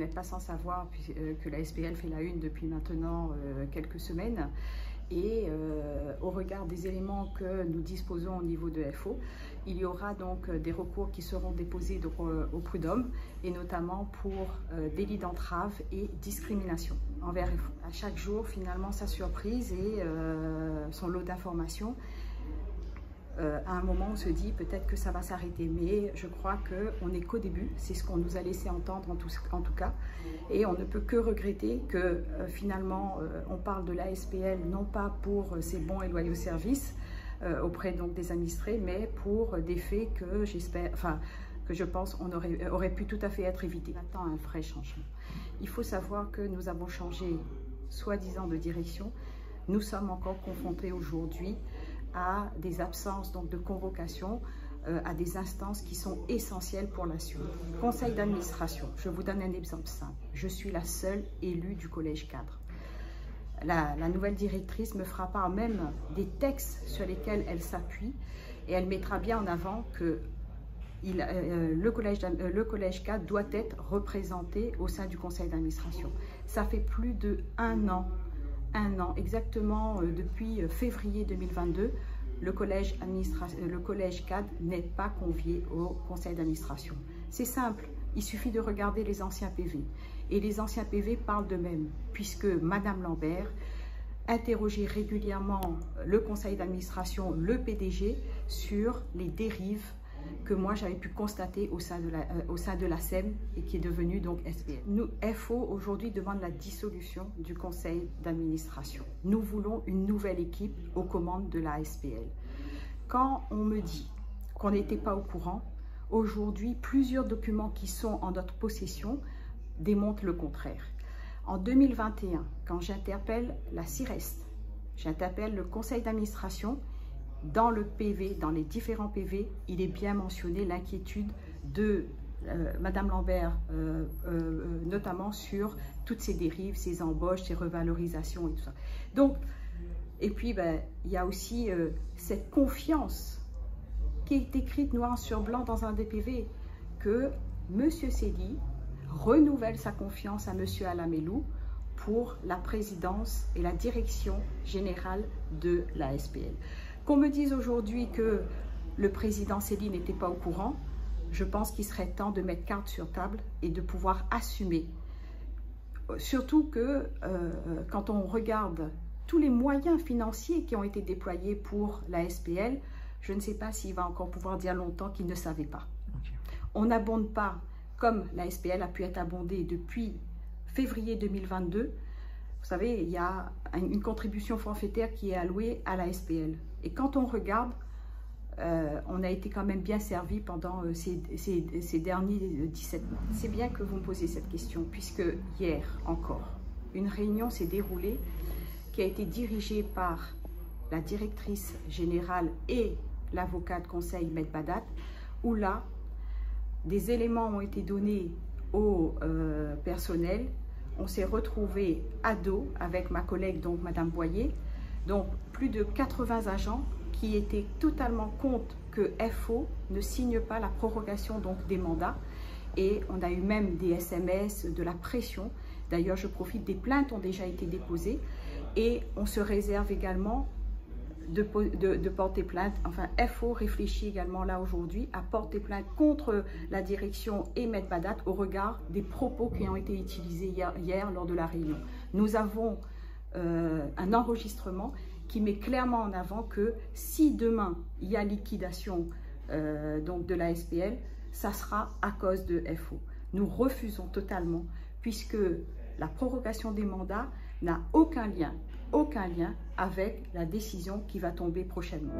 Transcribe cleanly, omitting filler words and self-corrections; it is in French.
n'êtes pas sans savoir que la SPL fait la une depuis maintenant quelques semaines. Et au regard des éléments que nous disposons au niveau de FO, il y aura donc des recours qui seront déposés au prud'homme, et notamment pour délit d'entrave et discrimination envers FO. À chaque jour, finalement, sa surprise et son lot d'informations. À un moment, on se dit peut-être que ça va s'arrêter, mais je crois qu'on n'est qu'au début, c'est ce qu'on nous a laissé entendre en tout cas, et on ne peut que regretter que finalement on parle de la SPL non pas pour ses bons et loyaux services auprès donc des administrés, mais pour des faits que je pense on aurait pu tout à fait être évités. On attend un vrai changement. Il faut savoir que nous avons changé soi-disant de direction. Nous sommes encore confrontés aujourd'hui à des absences donc de convocation à des instances qui sont essentielles pour la suite. Conseil d'administration, je vous donne un exemple simple. Je suis la seule élue du collège cadre. La nouvelle directrice me fera part même des textes sur lesquels elle s'appuie, et elle mettra bien en avant que le collège cadre doit être représenté au sein du conseil d'administration. Ça fait plus de un an exactement, depuis février 2022, le collège cadre n'est pas convié au conseil d'administration. C'est simple, il suffit de regarder les anciens PV. Et les anciens PV parlent d'eux-mêmes, puisque Madame Lambert interrogeait régulièrement le conseil d'administration, le PDG, sur les dérives que moi j'avais pu constater au sein de la SEM et qui est devenue donc SPL. Nous, FO aujourd'hui demande la dissolution du conseil d'administration. Nous voulons une nouvelle équipe aux commandes de la SPL. Quand on me dit qu'on n'était pas au courant, aujourd'hui plusieurs documents qui sont en notre possession démontrent le contraire. En 2021, quand j'interpelle la CIREST, j'interpelle le conseil d'administration, dans le PV, dans les différents PV, il est bien mentionné l'inquiétude de Madame Lambert, notamment sur toutes ces dérives, ces embauches, ces revalorisations et tout ça. Donc, et puis, il y a aussi cette confiance qui est écrite noir sur blanc dans un des PV, que M. Sely renouvelle sa confiance à M. Alamelou pour la présidence et la direction générale de la SPL. Qu'on me dise aujourd'hui que le président Sely n'était pas au courant, je pense qu'il serait temps de mettre carte sur table et de pouvoir assumer. Surtout que quand on regarde tous les moyens financiers qui ont été déployés pour la SPL, je ne sais pas s'il va encore pouvoir dire longtemps qu'il ne savait pas. Okay. On n'abonde pas comme la SPL a pu être abondée depuis février 2022. Vous savez, il y a une contribution forfaitaire qui est allouée à la SPL. Et quand on regarde, on a été quand même bien servi pendant ces derniers 17 mois. C'est bien que vous me posiez cette question, puisque hier encore, une réunion s'est déroulée qui a été dirigée par la directrice générale et l'avocat de conseil Maître Badat, où là, des éléments ont été donnés au personnel. On s'est retrouvé à dos avec ma collègue, donc Madame Boyer, donc plus de 80 agents qui étaient totalement contre que FO ne signe pas la prorogation donc des mandats. Et on a eu même des SMS, de la pression. D'ailleurs, je profite, des plaintes ont déjà été déposées et on se réserve également de porter plainte. Enfin, FO réfléchit également là aujourd'hui à porter plainte contre la direction et Maître Badat au regard des propos qui ont été utilisés hier lors de la réunion. Nous avons un enregistrement qui met clairement en avant que si demain il y a liquidation donc de la SPL, ça sera à cause de FO. Nous refusons totalement, puisque la prorogation des mandats n'a aucun lien avec la décision qui va tomber prochainement.